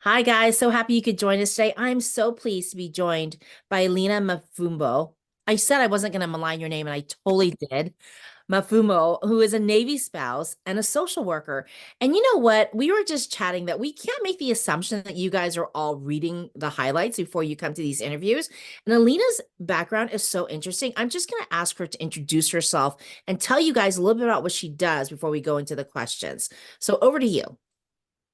Hi, guys. So happy you could join us today. I'm so pleased to be joined by Elinah Mapfumo. I said I wasn't going to malign your name, and I totally did. Mapfumo, who is a Navy spouse and a social worker. And you know what? We were just chatting that we can't make the assumption that you guys are all reading the highlights before you come to these interviews. And Alina's background is so interesting. I'm just going to ask her to introduce herself and tell you guys a little bit about what she does before we go into the questions. So over to you.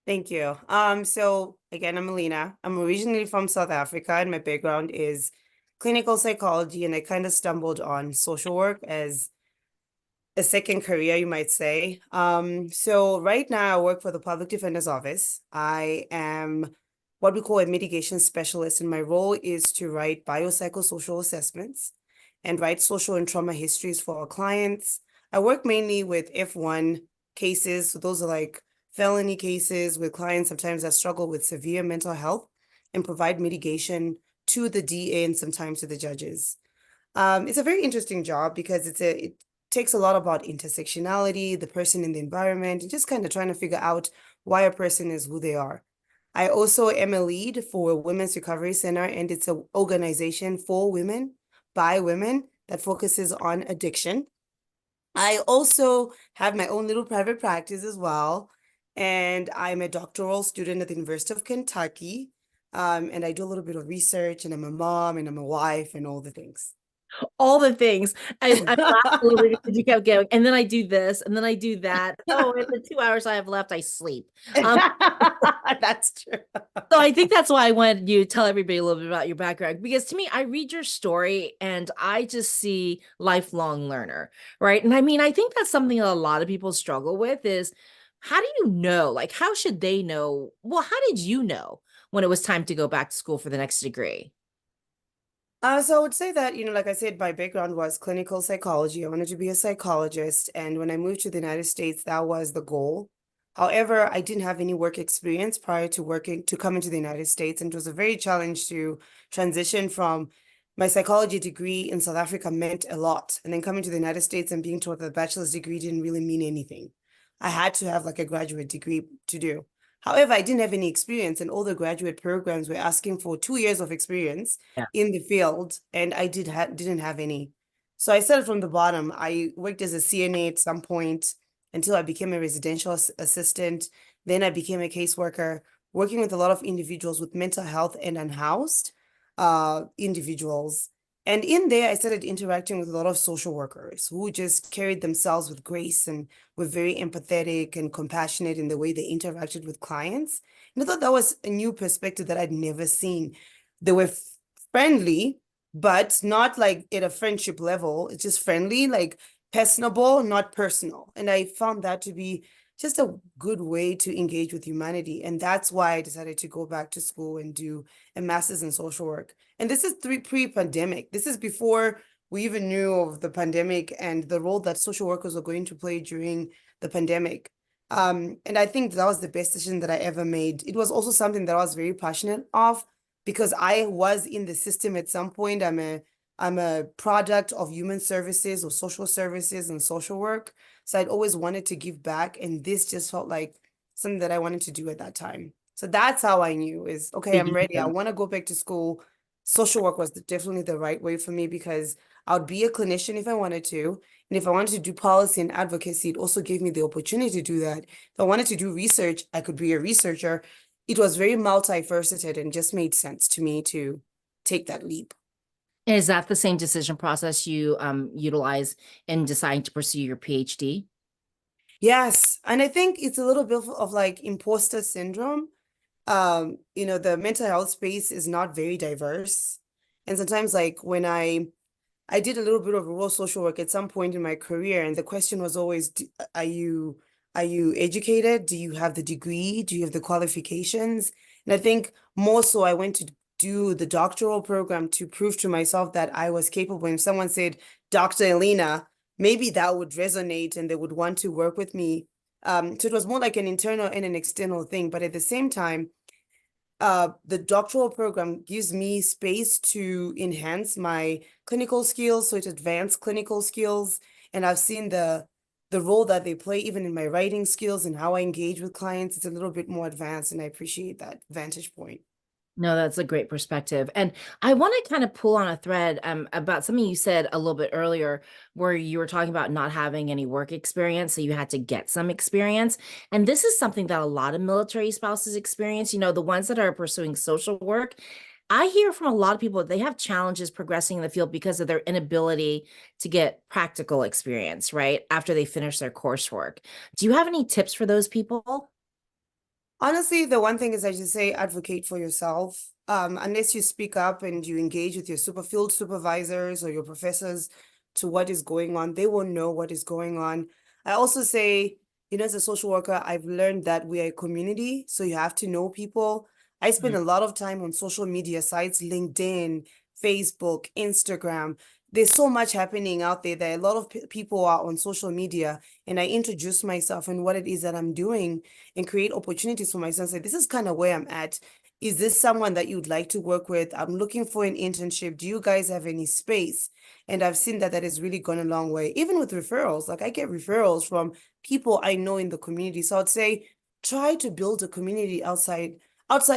Thank you. So again, I'm Elinah. I'm originally from South Africa, and my background is clinical psychology, and I kind of stumbled on social work as a second career, you might say. So right now I work for the Public Defender's Office. I am what we call a mitigation specialist, and my role is to write biopsychosocial assessments and write social and trauma histories for our clients. I work mainly with F1 cases. So those are like felony cases with clients sometimes that struggle with severe mental health and provide mitigation to the DA and sometimes to the judges. It's a very interesting job because it takes a lot about intersectionality, the person in the environment, and just kind of trying to figure out why a person is who they are. I also am a lead for Women's Recovery Center, and it's an organization for women, by women, that focuses on addiction. I also have my own little private practice as well, and I'm a doctoral student at the University of Kentucky. And I do a little bit of research, and I'm a mom, and I'm a wife, and all the things. All the things. I laughed a little bit because you kept going, and then I do this, and then I do that. Oh, in the 2 hours I have left, I sleep. Um, That's true. so I think that's why I wanted you to tell everybody a little bit about your background because to me, I read your story and I just see lifelong learner, right? And I mean, I think that's something that a lot of people struggle with is how do you know? Like, how should they know? Well, how did you know when it was time to go back to school for the next degree? So I would say that, like I said, my background was clinical psychology. I wanted to be a psychologist. And when I moved to the United States, that was the goal. However, I didn't have any work experience prior to coming to the United States. And it was a very challenge to transition from my psychology degree in South Africa meant a lot. And then coming to the United States and being taught that a bachelor's degree didn't really mean anything. I had to have like a graduate degree to do. However, I didn't have any experience, and all the graduate programs were asking for 2 years of experience Yeah. in the field, and I didn't have any. So I started from the bottom. I worked as a CNA at some point until I became a residential assistant. Then I became a caseworker, working with a lot of individuals with mental health and unhoused individuals. And in there, I started interacting with a lot of social workers who just carried themselves with grace and were very empathetic and compassionate in the way they interacted with clients. And I thought that was a new perspective that I'd never seen. They were friendly, but not like at a friendship level. It's just friendly, like personable, not personal. And I found that to be just a good way to engage with humanity. And that's why I decided to go back to school and do a master's in social work. And this is pre-pandemic. This is before we even knew of the pandemic and the role that social workers were going to play during the pandemic. And I think that was the best decision that I ever made. It was also something that I was very passionate of because I was in the system at some point. I'm a product of human services or social services and social work. So I'd always wanted to give back, and this just felt like something that I wanted to do at that time. So that's how I knew is, okay, I'm ready. I want to go back to school. Social work was definitely the right way for me because I would be a clinician if I wanted to. And if I wanted to do policy and advocacy, it also gave me the opportunity to do that. If I wanted to do research, I could be a researcher. It was very multifaceted and just made sense to me to take that leap. Is that the same decision process you utilize in deciding to pursue your PhD? Yes. And I think it's a little bit of like imposter syndrome. The mental health space is not very diverse. And sometimes like when I did a little bit of rural social work at some point in my career, and the question was always, are you educated? Do you have the degree? Do you have the qualifications? And I think more so I went to do the doctoral program to prove to myself that I was capable. If someone said, Dr. Elinah, maybe that would resonate and they would want to work with me. So it was more like an internal and an external thing. But at the same time, the doctoral program gives me space to enhance my clinical skills, so it advanced clinical skills. And I've seen the the role that they play, even in my writing skills and how I engage with clients, it's a little bit more advanced, and I appreciate that vantage point. No, that's a great perspective. And I want to kind of pull on a thread about something you said a little bit earlier, where you were talking about not having any work experience. So you had to get some experience. And this is something that a lot of military spouses experience, the ones that are pursuing social work. I hear from a lot of people that they have challenges progressing in the field because of their inability to get practical experience, right? After they finish their coursework. Do you have any tips for those people? Honestly, the one thing is I just say advocate for yourself. Unless you speak up and you engage with your field supervisors or your professors to what is going on, they won't know what is going on. I also say, as a social worker, I've learned that we are a community, so you have to know people. I spend Mm. a lot of time on social media sites, LinkedIn, Facebook, Instagram. There's so much happening out there that a lot of people are on social media, and I introduce myself and what it is that I'm doing and create opportunities for myself. Say, this is kind of where I'm at. Is this someone that you'd like to work with? I'm looking for an internship. Do you guys have any space? And I've seen that has really gone a long way. Even with referrals, like I get referrals from people I know in the community. So I'd say try to build a community outside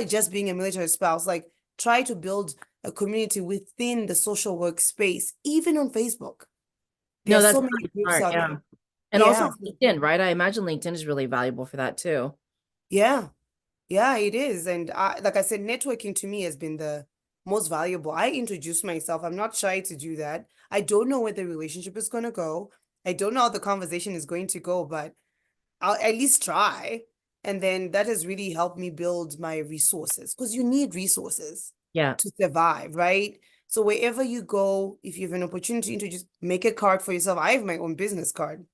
just being a military spouse. Like try to build a community within the social work space, even on Facebook. There No, are that's so many really groups smart. out Yeah. there. And also Yeah. LinkedIn, right? I imagine LinkedIn is really valuable for that too. Yeah. Yeah, it is. And like I said, networking to me has been the most valuable. I introduce myself. I'm not shy to do that. I don't know where the relationship is going to go. I don't know how the conversation is going to go, but I'll at least try. And then that has really helped me build my resources because you need resources Yeah. to survive, right? So wherever you go, if you have an opportunity to introduce, make a card for yourself. I have my own business card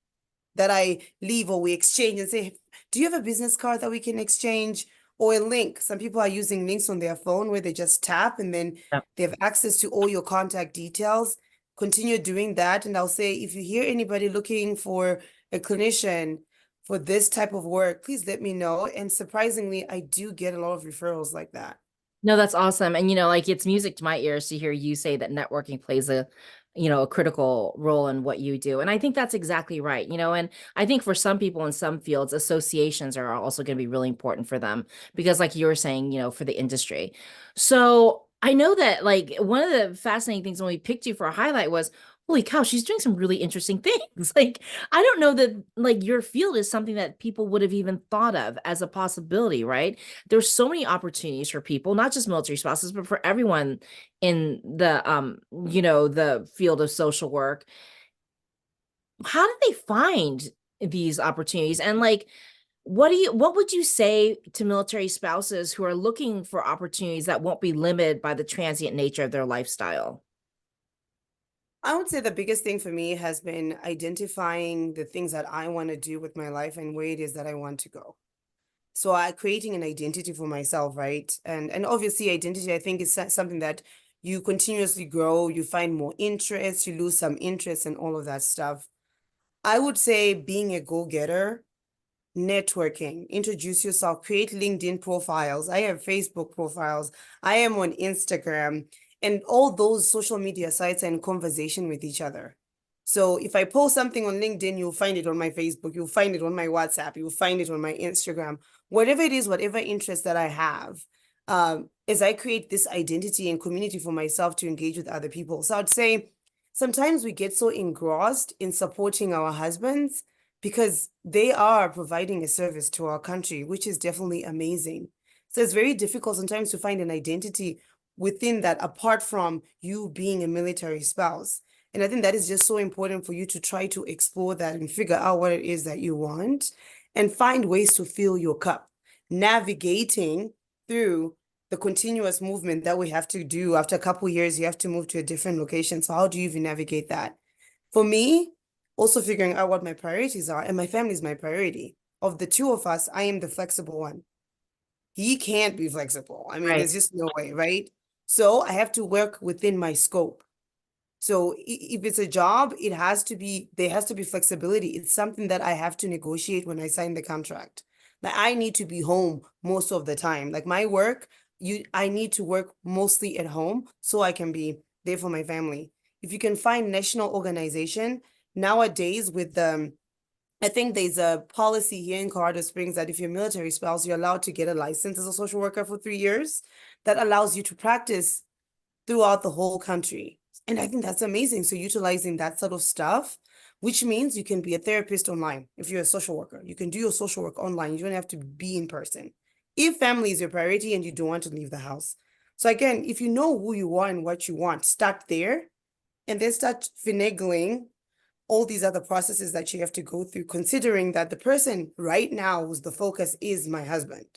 that I leave or we exchange and say, do you have a business card that we can exchange or a link? Some people are using links on their phone where they just tap and then Yeah. they have access to all your contact details. Continue doing that. And I'll say, if you hear anybody looking for a clinician for this type of work, please let me know. And surprisingly, I do get a lot of referrals like that. No, that's awesome. And like it's music to my ears to hear you say that networking plays a critical role in what you do. And I think that's exactly right. And I think for some people in some fields, associations are also going to be really important for them because like you were saying, for the industry. So I know that like one of the fascinating things when we picked you for a highlight was, holy cow, she's doing some really interesting things. Like, I don't know that like your field is something that people would have even thought of as a possibility, right? There's so many opportunities for people, not just military spouses, but for everyone in the field of social work. How do they find these opportunities? And like, what would you say to military spouses who are looking for opportunities that won't be limited by the transient nature of their lifestyle? I would say the biggest thing for me has been identifying the things that I want to do with my life and where it is that I want to go. So I creating an identity for myself, right? And obviously identity, I think, is something that you continuously grow, you find more interest, you lose some interest and all of that stuff. I would say being a go-getter, networking, introduce yourself, create LinkedIn profiles. I have Facebook profiles. I am on Instagram, and all those social media sites are in conversation with each other. So if I post something on LinkedIn, you'll find it on my Facebook, you'll find it on my WhatsApp, you'll find it on my Instagram, whatever it is, whatever interest that I have. As I create this identity and community for myself to engage with other people. So I'd say sometimes we get so engrossed in supporting our husbands because they are providing a service to our country, which is definitely amazing. So it's very difficult sometimes to find an identity within that, apart from you being a military spouse. And I think that is just so important for you to try to explore that and figure out what it is that you want and find ways to fill your cup, navigating through the continuous movement that we have to do. After a couple of years, you have to move to a different location. So how do you even navigate that? For me, also figuring out what my priorities are, and my family is my priority. Of the two of us, I am the flexible one. He can't be flexible. I mean, Right. there's just no way, right? So I have to work within my scope. So if it's a job, there has to be flexibility. It's something that I have to negotiate when I sign the contract. Like I need to be home most of the time. Like my work, I need to work mostly at home so I can be there for my family. If you can find national organization nowadays with I think there's a policy here in Colorado Springs that if you're a military spouse, you're allowed to get a license as a social worker for 3 years that allows you to practice throughout the whole country. And I think that's amazing. So utilizing that sort of stuff, which means you can be a therapist online. If you're a social worker, you can do your social work online. You don't have to be in person. If family is your priority and you don't want to leave the house. So again, if you know who you are and what you want, start there and then start finagling all these other processes that you have to go through, considering that the person right now who's the focus is my husband.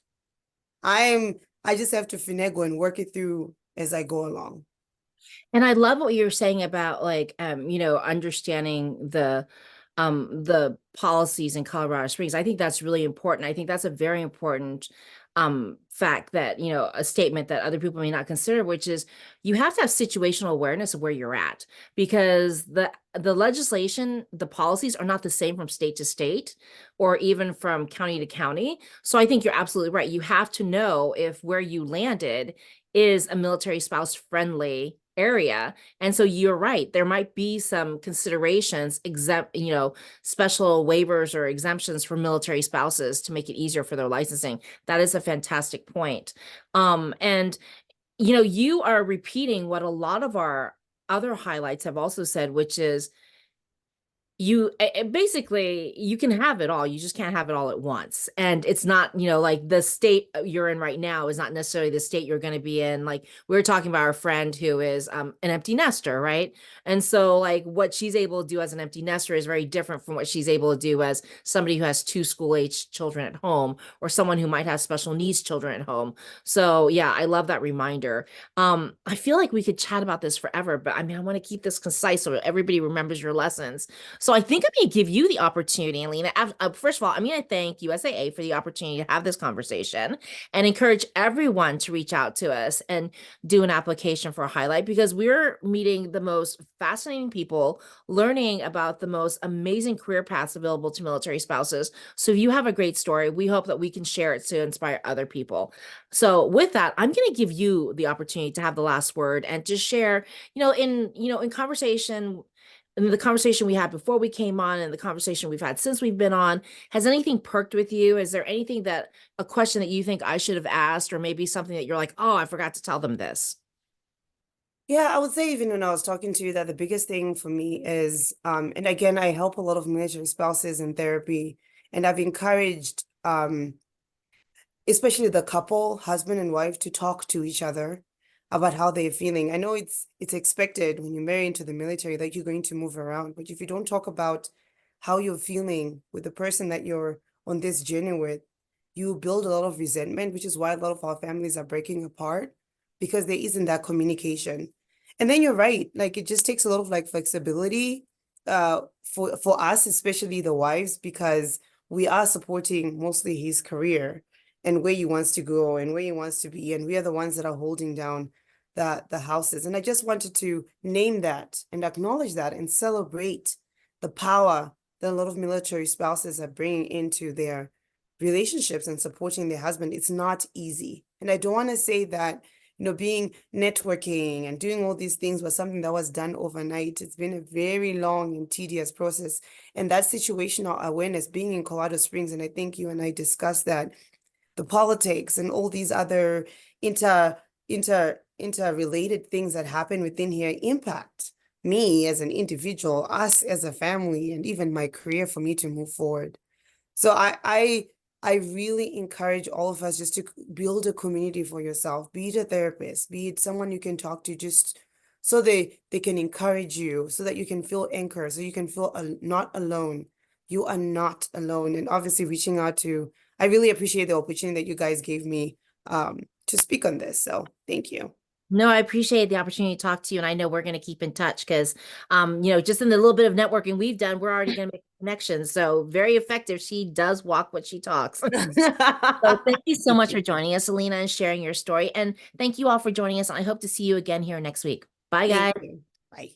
I just have to finagle and work it through as I go along. And I love what you're saying about like understanding the policies in Colorado Springs. I think that's really important. I think that's a very important fact that, a statement that other people may not consider, which is you have to have situational awareness of where you're at, because the legislation, the policies are not the same from state to state or even from county to county. So I think you're absolutely right. You have to know if where you landed is a military spouse friendly area. And so you're right. There might be some considerations, special waivers or exemptions for military spouses to make it easier for their licensing. That is a fantastic point. And you are repeating what a lot of our other highlights have also said, which is basically you can have it all, you just can't have it all at once. And it's not, like the state you're in right now is not necessarily the state you're going to be in. Like we were talking about our friend who is an empty nester, right? And so like what she's able to do as an empty nester is very different from what she's able to do as somebody who has two school-age children at home, or someone who might have special needs children at home. So yeah, I love that reminder. I feel like we could chat about this forever, but I mean, I want to keep this concise so everybody remembers your lessons. So I think I'm going to give you the opportunity, Elinah. First of all, I'm going to thank USAA for the opportunity to have this conversation and encourage everyone to reach out to us and do an application for a highlight, because we're meeting the most fascinating people, learning about the most amazing career paths available to military spouses. So if you have a great story, we hope that we can share it to inspire other people. So with that, I'm going to give you the opportunity to have the last word and to share, in conversation, and the conversation we had before we came on and the conversation we've had since we've been on, has anything perked with you? Is there anything a question that you think I should have asked, or maybe something that you're like, oh, I forgot to tell them this? Yeah, I would say even when I was talking to you that the biggest thing for me is, and again, I help a lot of military spouses in therapy, and I've encouraged, especially the couple, husband and wife, to talk to each other about how they're feeling. I know it's expected when you marry into the military that you're going to move around, but if you don't talk about how you're feeling with the person that you're on this journey with, you build a lot of resentment, which is why a lot of our families are breaking apart, because there isn't that communication. And then you're right, like it just takes a lot of like flexibility for us, especially the wives, because we are supporting mostly his career and where he wants to go and where he wants to be, and we are the ones that are holding down the houses. And I just wanted to name that and acknowledge that and celebrate the power that a lot of military spouses are bringing into their relationships and supporting their husband. It's not easy. And I don't want to say that, being networking and doing all these things was something that was done overnight. It's been a very long and tedious process. And that situational awareness, being in Colorado Springs, and I think you and I discussed that, the politics and all these other interrelated things that happen within here impact me as an individual, us as a family, and even my career for me to move forward. So I really encourage all of us just to build a community for yourself, be it a therapist, be it someone you can talk to, just so they can encourage you, so that you can feel anchored, so you can feel not alone. You are not alone. And obviously reaching out to, I really appreciate the opportunity that you guys gave me to speak on this. So thank you. No, I appreciate the opportunity to talk to you. And I know we're going to keep in touch because, just in the little bit of networking we've done, we're already going to make connections. So very effective. She does walk what she talks. So thank you so Thank much you. for joining us, Elinah, and sharing your story. And thank you all for joining us. I hope to see you again here next week. Bye, Thank guys. you. Bye.